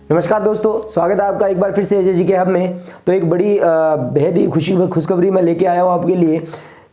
नमस्कार दोस्तों, स्वागत है आपका एक बार फिर से एजे जी के हब में। तो एक बड़ी बेहद ही खुशखबरी मैं लेके आया हूँ आपके लिए।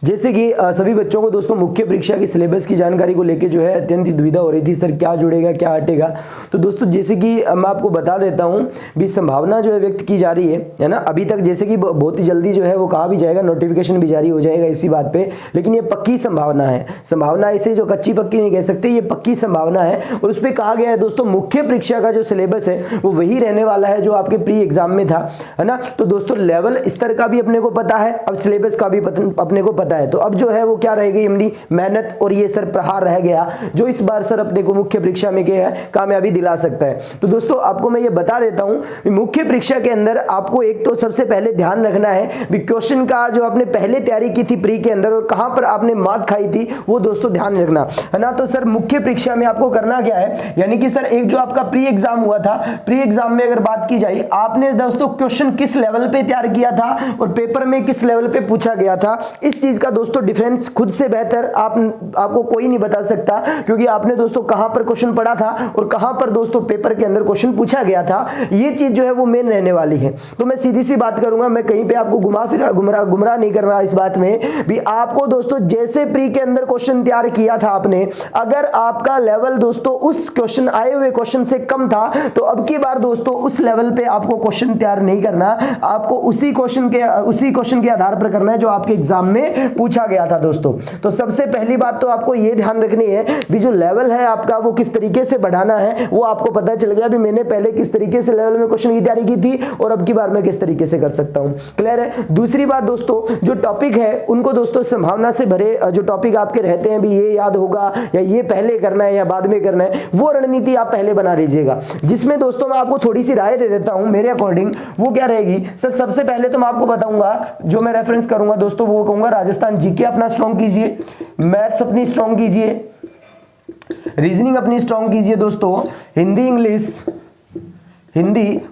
जैसे कि सभी बच्चों को दोस्तों मुख्य परीक्षा की सिलेबस की जानकारी को लेके जो है अत्यंत ही दुविधा हो रही थी, सर क्या जुड़ेगा क्या हटेगा। तो दोस्तों जैसे कि मैं आपको बता देता हूँ भी संभावना जो है व्यक्त की जा रही है ना। अभी तक जैसे कि बहुत ही जल्दी जो है वो कहा भी जाएगा, नोटिफिकेशन भी जारी हो जाएगा इसी बात पे, लेकिन ये पक्की संभावना है। संभावना इसे जो कच्ची पक्की नहीं कह सकते, ये पक्की संभावना है। और उस पर कहा गया है दोस्तों मुख्य परीक्षा का जो सिलेबस है वो वही रहने वाला है जो आपके प्री एग्जाम में था, है ना। तो दोस्तों लेवल स्तर का भी अपने को पता है, अब सिलेबस का भी अपने को पता है। तो अब जो है वो क्या रहेगी, अपनी मेहनत और ये सर प्रहार रह गया जो इस बार सर अपने को मुख्य परीक्षा में क्या है कामयाबी दिला सकता है। तो दोस्तों आपको मैं ये बता देता हूं मुख्य परीक्षा के अंदर आपको एक तो सबसे पहले ध्यान रखना है भी क्वेश्चन का जो आपने पहले तैयारी की थी प्री के अंदर और कहां पर आपने मात खाई थी वो दोस्तों ध्यान रखना, है ना। तो सर मुख्य परीक्षा में आपको करना क्या है, यानी कि सर एक जो आपका प्री एग्जाम हुआ था, प्री एग्जाम में अगर बात की जाए आपने दोस्तों क्वेश्चन किस लेवल पे तैयार किया था और पेपर में किस लेवल पे पूछा गया था, इस चीज का दोस्तों डिफरेंस खुद से बेहतर आपको कोई नहीं बता सकता, क्योंकि आपने दोस्तों कहां पर क्वेश्चन पढ़ा था और कहां पर दोस्तों पेपर के अंदर क्वेश्चन पूछा गया था, ये चीज जो है वो मेन रहने वाली है। तो मैं सीधी सी बात करूंगा, मैं कहीं पे आपको गुमराह नहीं कर रहा इस बात में भी। आपको दोस्तों जैसे प्री के अंदर क्वेश्चन तैयार किया था आपने, अगर आपका लेवल दोस्तों उस क्वेश्चन आए हुए क्वेश्चन से कम था तो अब की बार दोस्तों उस लेवल पे आपको क्वेश्चन तैयार नहीं करना, आपको उसी क्वेश्चन के आधार पर करना है जो आपके एग्जाम में पूछा गया था दोस्तों। तो सबसे पहली बात तो आपको ये ध्यान रखनी है भी जो लेवल है आपका वो किस तरीके से बढ़ाना है, वो आपको पता चल गया भी मैंने पहले किस तरीके से लेवल में क्वेश्चन की तैयारी की थी और अब की बार मैं किस तरीके से कर सकता हूं। क्लियर है। दूसरी बात दोस्तों, जो टॉपिक है उनको दोस्तों संभावना से भरे जो टॉपिक आपके रहते हैं भी ये याद होगा या ये पहले करना है या बाद में करना है, वो रणनीति आप पहले बना लीजिएगा। जिसमें दोस्तों मैं आपको थोड़ी सी राय दे देता हूं मेरे अकॉर्डिंग, वो क्या रहेगी सर, सबसे पहले तो मैं आपको बताऊंगा जो मैं रेफरेंस करूंगा दोस्तों, वो कहूंगा राजस्थान जीके अपना स्ट्रॉन्ग कीजिए, मैथ्स अपनी स्ट्रॉन्ग कीजिए, रीजनिंग अपनी स्ट्रॉन्ग कीजिए दोस्तों, हिंदी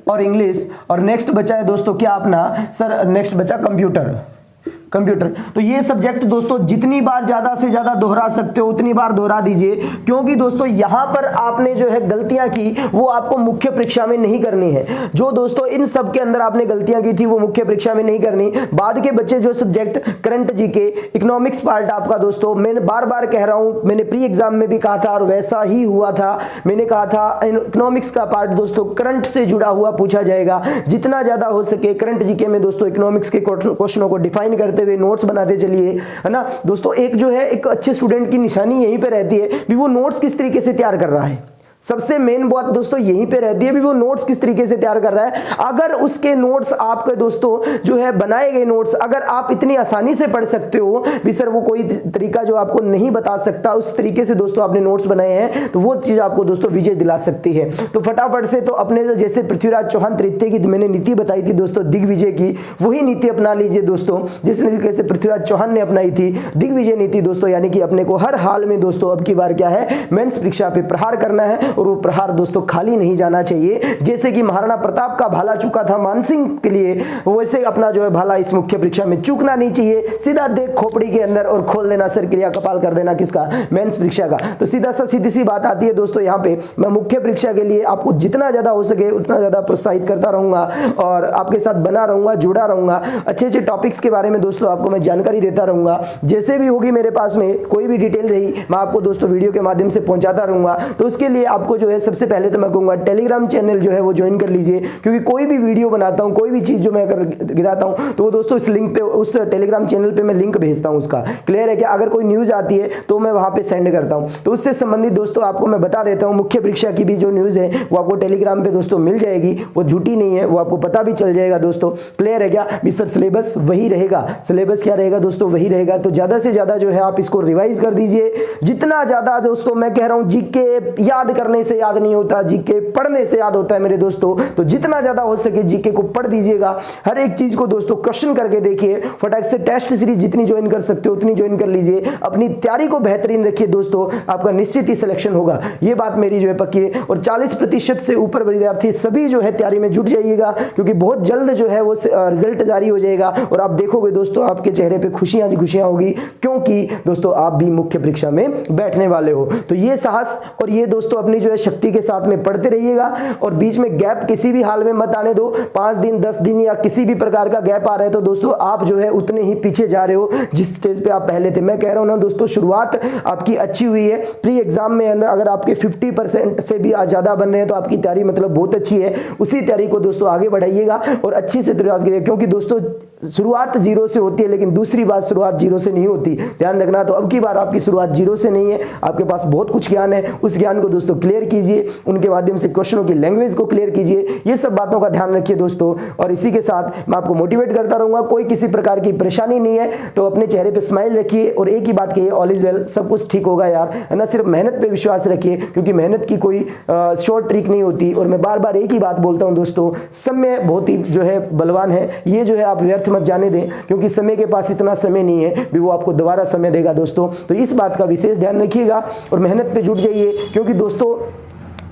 और इंग्लिश, और नेक्स्ट बचा है दोस्तों क्या अपना सर, नेक्स्ट बचा कंप्यूटर। तो ये सब्जेक्ट दोस्तों जितनी बार ज्यादा से ज्यादा दोहरा सकते हो उतनी बार दोहरा दीजिए, क्योंकि दोस्तों यहां पर आपने जो है गलतियां की वो आपको मुख्य परीक्षा में नहीं करनी है। जो दोस्तों इन सब के अंदर आपने गलतियां की थी वो मुख्य परीक्षा में नहीं करनी। बाद के बच्चे जो subject current GK, economics part आपका दोस्तों, मैंने बार बार कह रहा हूं, मैंने प्री एग्जाम में भी कहा था और वैसा ही हुआ था। मैंने कहा था इकोनॉमिक्स का पार्ट दोस्तों करंट से जुड़ा हुआ पूछा जाएगा। जितना ज्यादा हो सके करंट जीके में दोस्तों इकोनॉमिक्स के क्वेश्चनों को डिफाइन करते हुए नोट्स बनाते चलिए, है ना दोस्तों। एक जो है एक अच्छे स्टूडेंट की निशानी यहीं पे रहती है भी वो नोट्स किस तरीके से तैयार कर रहा है। सबसे मेन बात दोस्तों यहीं पे रहती है भी वो नोट्स किस तरीके से तैयार कर रहा है। अगर उसके नोट्स आपके दोस्तों जो है बनाए गए नोट्स अगर आप इतनी आसानी से पढ़ सकते हो भी सर, वो कोई तरीका जो आपको नहीं बता सकता उस तरीके से दोस्तों आपने नोट्स बनाए हैं, तो वो चीज आपको दोस्तों विजय दिला सकती है। तो फटाफट से तो अपने जो जैसे पृथ्वीराज चौहान तृतीय की मैंने नीति बताई थी दोस्तों दिग्विजय की, वही नीति अपना लीजिए दोस्तों जिस तरीके से पृथ्वीराज चौहान ने अपनाई थी दिग्विजय नीति दोस्तों। यानी कि अपने को हर हाल में दोस्तों अब की बार क्या है, मेंस परीक्षा पे प्रहार करना है और वो प्रहार दोस्तों खाली नहीं जाना चाहिए। जैसे कि महाराणा प्रताप का भाला चूका था मानसिंह के लिए, वैसे अपना जो है भाला इस मुख्य परीक्षा में चूकना नहीं चाहिए। सीधा देख खोपड़ी के अंदर और खोल देना सर, क्रिया कपाल कर देना किसका, मेंस परीक्षा का। तो सीधी सी बात आती है दोस्तों, यहाँ पे मैं मुख्य परीक्षा के लिए आपको जितना ज्यादा हो सके उतना ज्यादा प्रोत्साहित करता रहूंगा और आपके साथ बना रहूंगा, जुड़ा रहूंगा। अच्छे अच्छे टॉपिक्स के बारे में दोस्तों आपको मैं जानकारी देता रहूंगा। जैसे भी होगी मेरे पास में कोई भी डिटेल रही मैं आपको दोस्तों वीडियो के माध्यम से पहुंचाता रहूंगा। तो उसके लिए आपको जो है सबसे पहले तो मैं कहूंगा टेलीग्राम चैनल जो है वो ज्वाइन कर लीजिए, क्योंकि कोई भी वीडियो बनाता हूं, कोई भी चीज जो मैं गिराता हूं तो वो दोस्तों इस लिंक पे, उस टेलीग्राम चैनल पे मैं लिंक भेजता हूं उसका। क्लियर है क्या। अगर कोई न्यूज आती है तो मैं वहां पे सेंड करता हूं, तो उससे संबंधित दोस्तों आपको मैं बता देता हूं मुख्य परीक्षा की भी जो न्यूज है वो आपको टेलीग्राम पे दोस्तों मिल जाएगी, वो झूठी नहीं है, वो आपको पता भी चल जाएगा दोस्तों। क्लियर है क्या। सर सिलेबस वही रहेगा, सिलेबस क्या रहेगा दोस्तों, वही रहेगा। तो ज्यादा से ज्यादा जो है आप इसको रिवाइज कर दीजिए। जितना ज्यादा दोस्तों मैं कह रहा हूं, जीके याद करने से याद नहीं होता, जीके पढ़ने से याद होता है मेरे दोस्तों। तो जितना ज्यादा हो सके जीके को पढ़ दीजिएगा, हर एक चीज को दोस्तों क्वेश्चन करके देखिए। फटाक से टेस्ट सीरीज जितनी ज्वाइन कर सकते हो उतनी ज्वाइन कर लीजिए। अपनी तैयारी को बेहतरीन रखिए दोस्तों, आपका निश्चित ही सिलेक्शन होगा, ये बात मेरी जो है पक्की है। और 40% से ऊपर विद्यार्थी सभी जो है तैयारी में जुट जाइएगा, क्योंकि बहुत जल्द जो है वो रिजल्ट जारी हो जाएगा और आप देखोगे दोस्तों आपके चेहरे पे खुशियां होगी, क्योंकि दोस्तों आप भी मुख्य परीक्षा में बैठने वाले हो। तो ये साहस और ये दोस्तों अपनी जो है शक्ति के साथ में पढ़ते रहिएगा और बीच में गैप किसी भी हाल में मत आने दो। 5 दिन 10 दिन या किसी भी प्रकार का गैप आ रहा है तो दोस्तों आप जो है उतने ही पीछे जा रहे हो जिस स्टेज पे आप पहले थे। मैं कह रहा हूं ना दोस्तों, शुरुआत आपकी अच्छी हुई है। प्री एग्जाम में अंदर अगर आपके 50% से भी ज्यादा बन रहे हैं तो आपकी तैयारी मतलब बहुत अच्छी है। उसी तैयारी को दोस्तों आगे बढ़ाइएगा और अच्छी से तैयारी कीजिए, क्योंकि दोस्तों शुरुआत 0 से होती है लेकिन दूसरी बात शुरुआत 0 से नहीं होती, ध्यान रखना। तो अब की बार आपकी शुरुआत 0 से नहीं है, आपके पास बहुत कुछ ज्ञान है। उस ज्ञान को दोस्तों क्लियर कीजिए, उनके माध्यम से क्वेश्चनों की लैंग्वेज को क्लियर कीजिए। ये सब बातों का ध्यान रखिए दोस्तों। और इसी के साथ मैं आपको मोटिवेट करता रहूंगा। कोई किसी प्रकार की परेशानी नहीं है तो अपने चेहरे पे स्माइल रखिए और एक ही बात कहिए, ऑल इज वेल, सब कुछ ठीक होगा यार, है ना। सिर्फ मेहनत पे विश्वास रखिए, क्योंकि मेहनत की कोई शॉर्ट ट्रिक नहीं होती। और मैं बार बार एक ही बात बोलता हूं दोस्तों, समय बहुत ही जो है बलवान है, ये जो है आप व्यर्थ मत जाने दें, क्योंकि समय के पास इतना समय नहीं है भी वो आपको दोबारा समय देगा दोस्तों। तो इस बात का विशेष ध्यान रखिएगा और मेहनत पे जुट जाइए, क्योंकि दोस्तों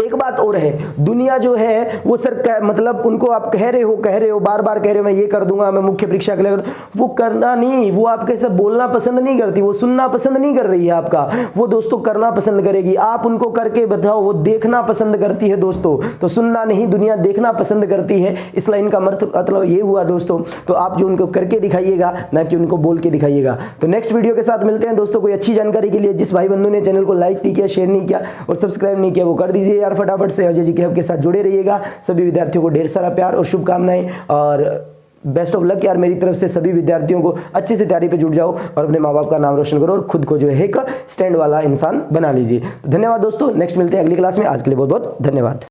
एक बात और है, दुनिया जो है वो सर मतलब उनको आप कह रहे हो बार बार कह रहे हो मैं ये कर दूंगा, मैं मुख्य परीक्षा के लिए, वो करना नहीं, वो आपके सब बोलना पसंद नहीं करती, वो सुनना पसंद नहीं कर रही है आपका, वो दोस्तों करना पसंद करेगी। आप उनको करके बताओ, वो देखना पसंद करती है दोस्तों। तो सुनना नहीं, दुनिया देखना पसंद करती है। इस लाइन का मतलब ये हुआ दोस्तों। तो आप जो उनको करके दिखाइएगा, ना कि उनको बोल के दिखाइएगा। तो नेक्स्ट वीडियो के साथ मिलते हैं दोस्तों। कोई अच्छी जानकारी के लिए जिस भाई बंधु ने चैनल को लाइक नहीं किया, शेयर नहीं किया और सब्सक्राइब नहीं किया, वो कर दीजिए यार फटाफट से। अजय जी के हब के साथ जुड़े रहिएगा। सभी विद्यार्थियों को ढेर सारा प्यार और शुभकामनाएं और बेस्ट ऑफ लक यार मेरी तरफ से। सभी विद्यार्थियों को अच्छे से तैयारी पे जुट जाओ और अपने माँ बाप का नाम रोशन करो और खुद को जो है एक स्टैंड वाला इंसान बना लीजिए। तो धन्यवाद दोस्तों, नेक्स्ट मिलते हैं अगली क्लास में। आज के लिए बहुत बहुत धन्यवाद।